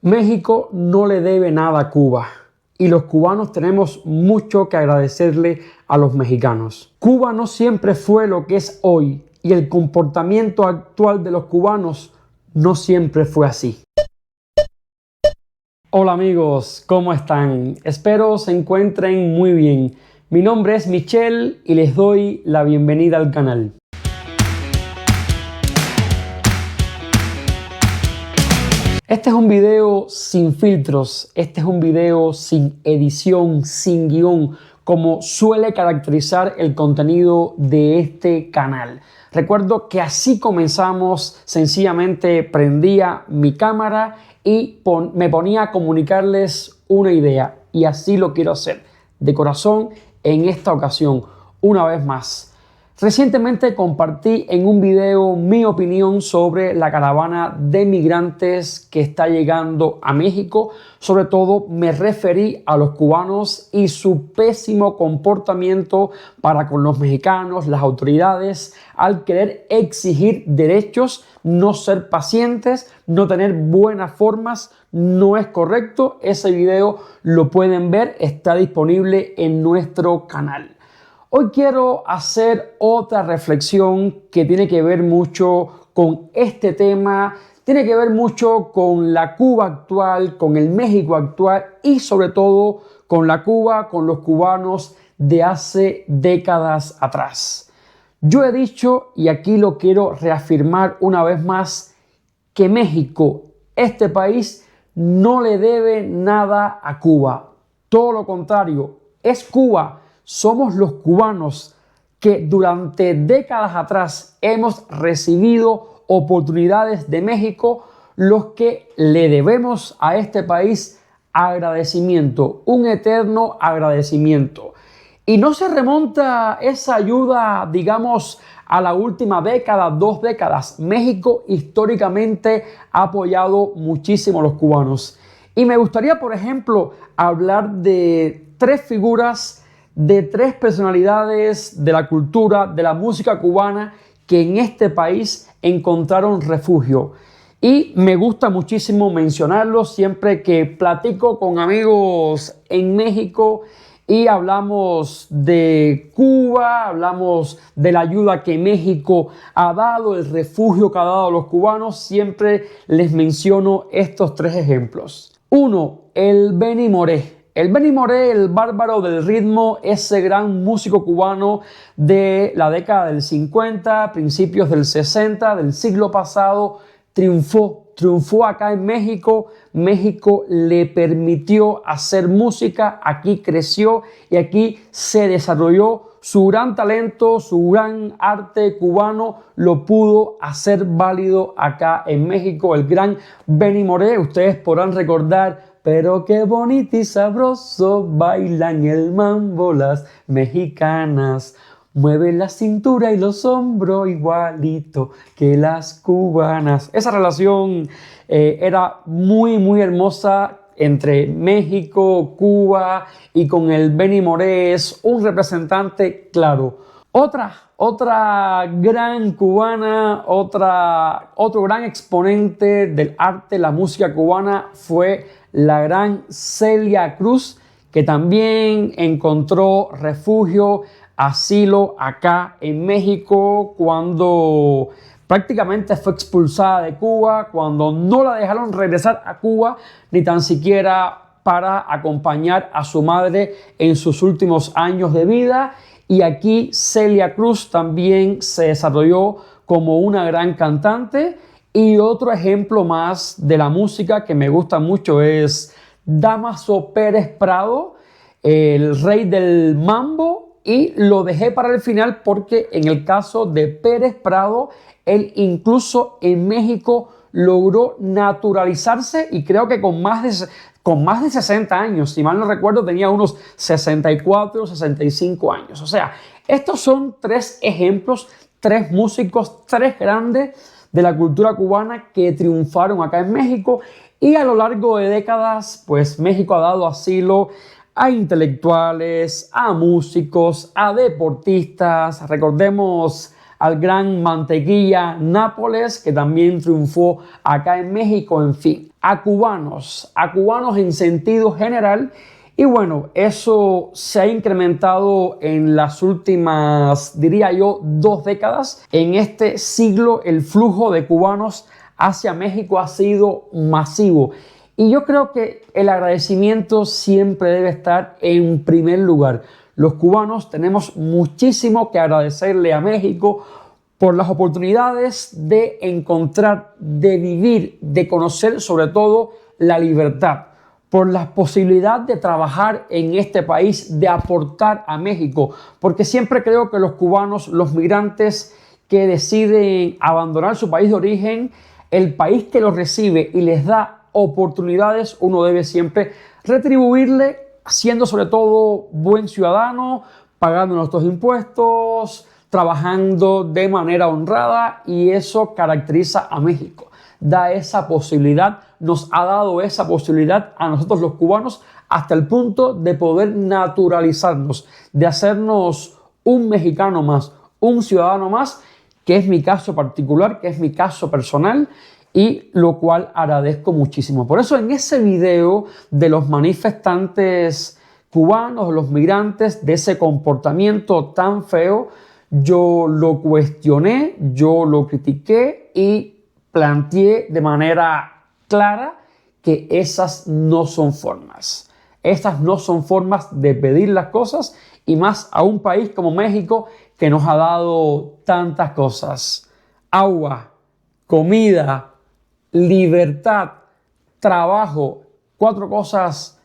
México no le debe nada a Cuba y los cubanos tenemos mucho que agradecerle a los mexicanos. Cuba no siempre fue lo que es hoy y el comportamiento actual de los cubanos no siempre fue así. Hola amigos, ¿cómo están? Espero se encuentren muy bien. Mi nombre es Michelle y les doy la bienvenida al canal. Este es un video sin filtros, este es un video sin edición, sin guión, como suele caracterizar el contenido de este canal. Recuerdo que así comenzamos, sencillamente prendía mi cámara y me ponía a comunicarles una idea, y así lo quiero hacer, de corazón, en esta ocasión, una vez más. Recientemente compartí en un video mi opinión sobre la caravana de migrantes que está llegando a México. Sobre todo me referí a los cubanos y su pésimo comportamiento para con los mexicanos, las autoridades, al querer exigir derechos, no ser pacientes, no tener buenas formas. No es correcto. Ese video lo pueden ver, está disponible en nuestro canal. Hoy quiero hacer otra reflexión que tiene que ver mucho con este tema, tiene que ver mucho con la Cuba actual, con el México actual y sobre todo con la Cuba, con los cubanos de hace décadas atrás. Yo he dicho, y aquí lo quiero reafirmar una vez más, que México, este país, no le debe nada a Cuba. Todo lo contrario, es Cuba. Somos los cubanos que durante décadas atrás hemos recibido oportunidades de México los que le debemos a este país agradecimiento, un eterno agradecimiento. Y no se remonta esa ayuda, digamos, a la última década, 2 décadas. México históricamente ha apoyado muchísimo a los cubanos. Y me gustaría, por ejemplo, hablar de 3 figuras, de 3 personalidades de la cultura, de la música cubana que en este país encontraron refugio. Y me gusta muchísimo mencionarlos siempre que platico con amigos en México y hablamos de Cuba, hablamos de la ayuda que México ha dado, el refugio que ha dado a los cubanos. Siempre les menciono estos 3 ejemplos. 1. El Benny Moré. El Benny Moré, el bárbaro del ritmo, ese gran músico cubano de la década del 50, principios del 60, del siglo pasado, triunfó acá en México. México le permitió hacer música, aquí creció y aquí se desarrolló. Su gran talento, su gran arte cubano lo pudo hacer válido acá en México. El gran Benny Moré, ustedes podrán recordar: pero qué bonito y sabroso bailan el mambo las mexicanas. Mueve la cintura y los hombros igualito que las cubanas. Esa relación era muy hermosa entre México, Cuba, y con el Benny Moré es un representante claro. Otra gran cubana, otro gran exponente del arte, la música cubana, fue la gran Celia Cruz, que también encontró refugio, asilo acá en México cuando prácticamente fue expulsada de Cuba, cuando no la dejaron regresar a Cuba, ni tan siquiera para acompañar a su madre en sus últimos años de vida. Y aquí Celia Cruz también se desarrolló como una gran cantante. Y otro ejemplo más de la música que me gusta mucho es Damaso Pérez Prado, el rey del mambo. Y lo dejé para el final porque en el caso de Pérez Prado, él incluso en México logró naturalizarse, y creo que con más de 60 años, si mal no recuerdo, tenía unos 64 o 65 años. O sea, estos son 3 ejemplos, 3 músicos, 3 grandes de la cultura cubana que triunfaron acá en México, y a lo largo de décadas, pues México ha dado asilo a intelectuales, a músicos, a deportistas. Recordemos al gran Mantequilla Nápoles, que también triunfó acá en México. En fin, a cubanos en sentido general. Y bueno, eso se ha incrementado en las últimas, diría yo, 2 décadas. En este siglo el flujo de cubanos hacia México ha sido masivo. Y yo creo que el agradecimiento siempre debe estar en primer lugar. Los cubanos tenemos muchísimo que agradecerle a México por las oportunidades de encontrar, de vivir, de conocer sobre todo la libertad, por la posibilidad de trabajar en este país, de aportar a México, porque siempre creo que los cubanos, los migrantes que deciden abandonar su país de origen, el país que los recibe y les da oportunidades, uno debe siempre retribuirle siendo sobre todo buen ciudadano, pagando nuestros impuestos, trabajando de manera honrada, y eso caracteriza a México. Da esa posibilidad, nos ha dado esa posibilidad a nosotros los cubanos hasta el punto de poder naturalizarnos, de hacernos un mexicano más, un ciudadano más, que es mi caso particular, que es mi caso personal, y lo cual agradezco muchísimo. Por eso en ese video de los manifestantes cubanos, los migrantes, de ese comportamiento tan feo, yo lo cuestioné, yo lo critiqué y planteé de manera clara que esas no son formas. Estas no son formas de pedir las cosas, y más a un país como México que nos ha dado tantas cosas: agua, comida, libertad, trabajo, 4 cosas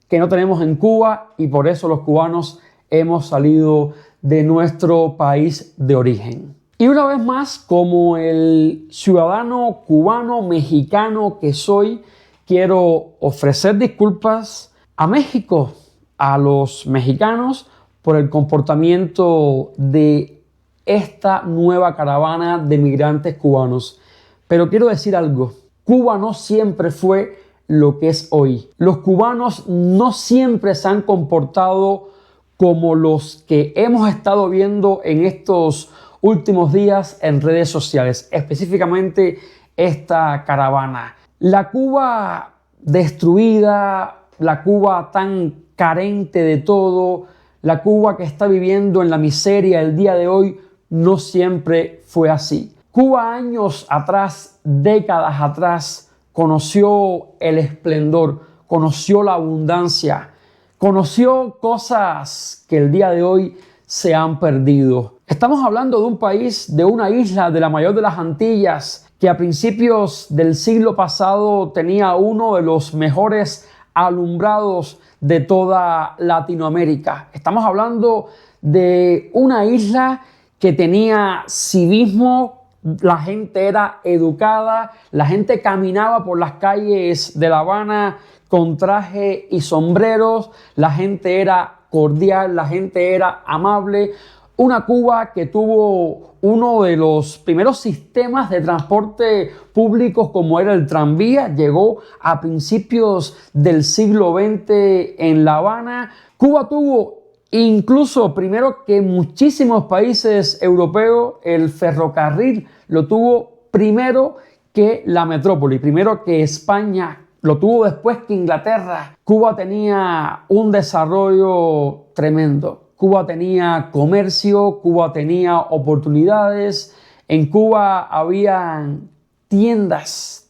que no tenemos en Cuba, y por eso los cubanos hemos salido de nuestro país de origen. Y una vez más, como el ciudadano cubano mexicano que soy, quiero ofrecer disculpas a México, a los mexicanos, por el comportamiento de esta nueva caravana de migrantes cubanos. Pero quiero decir algo: Cuba no siempre fue lo que es hoy. Los cubanos no siempre se han comportado como los que hemos estado viendo en estos últimos días en redes sociales, específicamente esta caravana. La Cuba destruida, la Cuba tan carente de todo, la Cuba que está viviendo en la miseria el día de hoy, no siempre fue así. Cuba años atrás, décadas atrás, conoció el esplendor, conoció la abundancia, conoció cosas que el día de hoy se han perdido. Estamos hablando de un país, de una isla de la mayor de las Antillas, que a principios del siglo pasado tenía uno de los mejores alumbrados de toda Latinoamérica. Estamos hablando de una isla que tenía civismo, la gente era educada, la gente caminaba por las calles de La Habana con traje y sombreros, la gente era cordial, la gente era amable. Una Cuba que tuvo uno de los primeros sistemas de transporte públicos, como era el tranvía, llegó a principios del siglo XX en La Habana. Cuba tuvo, incluso primero que muchísimos países europeos, el ferrocarril lo tuvo primero que la metrópoli, primero que España, lo tuvo después que Inglaterra. Cuba tenía un desarrollo tremendo. Cuba tenía comercio, Cuba tenía oportunidades. En Cuba habían tiendas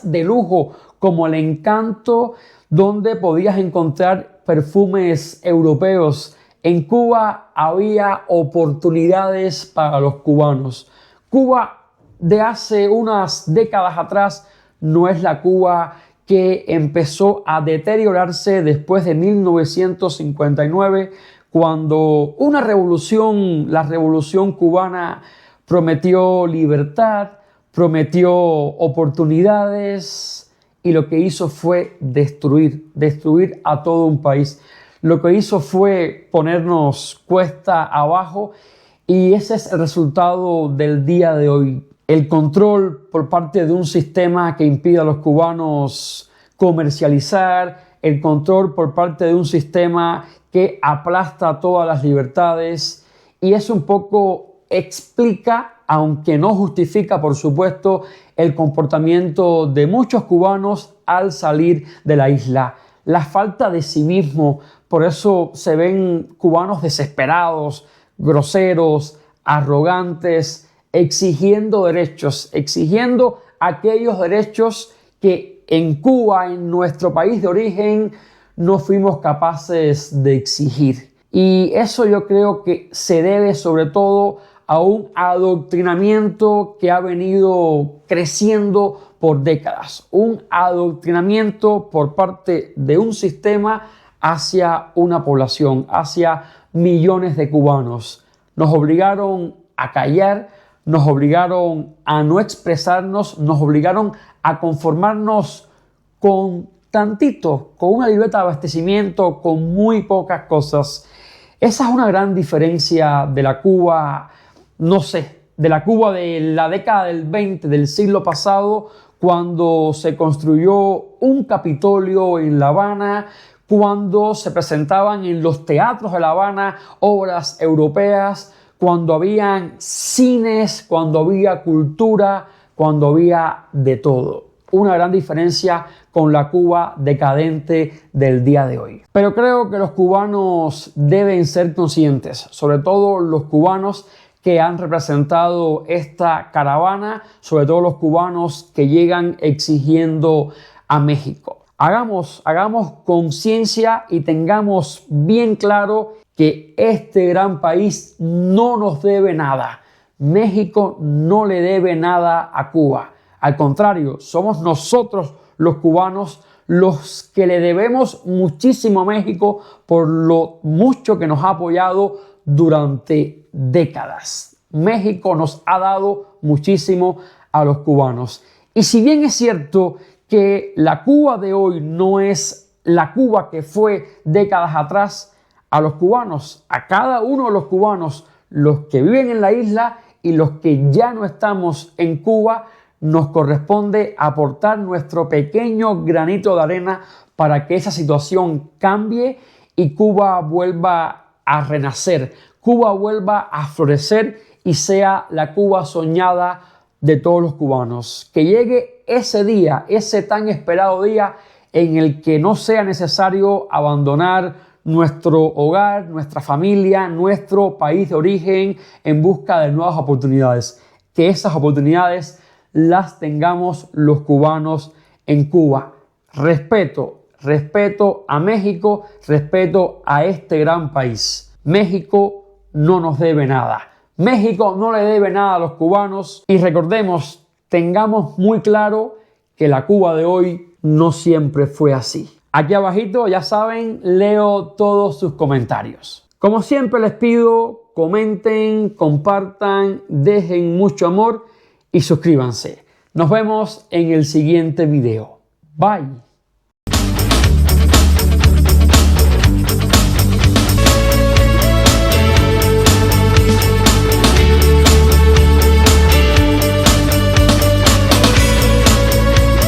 de lujo como el Encanto, donde podías encontrar perfumes europeos. En Cuba había oportunidades para los cubanos. Cuba de hace unas décadas atrás no es la Cuba que empezó a deteriorarse después de 1959, cuando una revolución, la revolución cubana, prometió libertad, prometió oportunidades, y lo que hizo fue destruir a todo un país. Lo que hizo fue ponernos cuesta abajo, y ese es el resultado del día de hoy. El control por parte de un sistema que impide a los cubanos comercializar, el control por parte de un sistema que aplasta todas las libertades, y eso un poco explica, aunque no justifica, por supuesto, el comportamiento de muchos cubanos al salir de la isla. La falta de civismo, por eso se ven cubanos desesperados, groseros, arrogantes, exigiendo derechos, exigiendo aquellos derechos que en Cuba, en nuestro país de origen, no fuimos capaces de exigir. Y eso yo creo que se debe sobre todo a un adoctrinamiento que ha venido creciendo por décadas. Un adoctrinamiento por parte de un sistema hacia una población, hacia millones de cubanos. Nos obligaron a callar, nos obligaron a no expresarnos, nos obligaron a conformarnos con tantito, con una libreta de abastecimiento, con muy pocas cosas. Esa es una gran diferencia de la Cuba, no sé, de la Cuba de la década del 20 del siglo pasado, cuando se construyó un Capitolio en La Habana, cuando se presentaban en los teatros de La Habana obras europeas, cuando habían cines, cuando había cultura, cuando había de todo. Una gran diferencia con la Cuba decadente del día de hoy. Pero creo que los cubanos deben ser conscientes, sobre todo los cubanos que han representado esta caravana, sobre todo los cubanos que llegan exigiendo a México. Hagamos conciencia y tengamos bien claro que este gran país no nos debe nada. México no le debe nada a Cuba. Al contrario, somos nosotros los cubanos los que le debemos muchísimo a México por lo mucho que nos ha apoyado durante décadas. México nos ha dado muchísimo a los cubanos. Y si bien es cierto que la Cuba de hoy no es la Cuba que fue décadas atrás, a los cubanos, a cada uno de los cubanos, los que viven en la isla y los que ya no estamos en Cuba, nos corresponde aportar nuestro pequeño granito de arena para que esa situación cambie y Cuba vuelva a renacer, Cuba vuelva a florecer y sea la Cuba soñada de todos los cubanos. Que llegue ese día, ese tan esperado día en el que no sea necesario abandonar nuestro hogar, nuestra familia, nuestro país de origen en busca de nuevas oportunidades. Que esas oportunidades las tengamos los cubanos en Cuba. Respeto a México, respeto a este gran país. México no nos debe nada. México no le debe nada a los cubanos y recordemos, tengamos muy claro que la Cuba de hoy no siempre fue así. Aquí abajito, ya saben, leo todos sus comentarios. Como siempre les pido, comenten, compartan, dejen mucho amor y suscríbanse. Nos vemos en el siguiente video. Bye.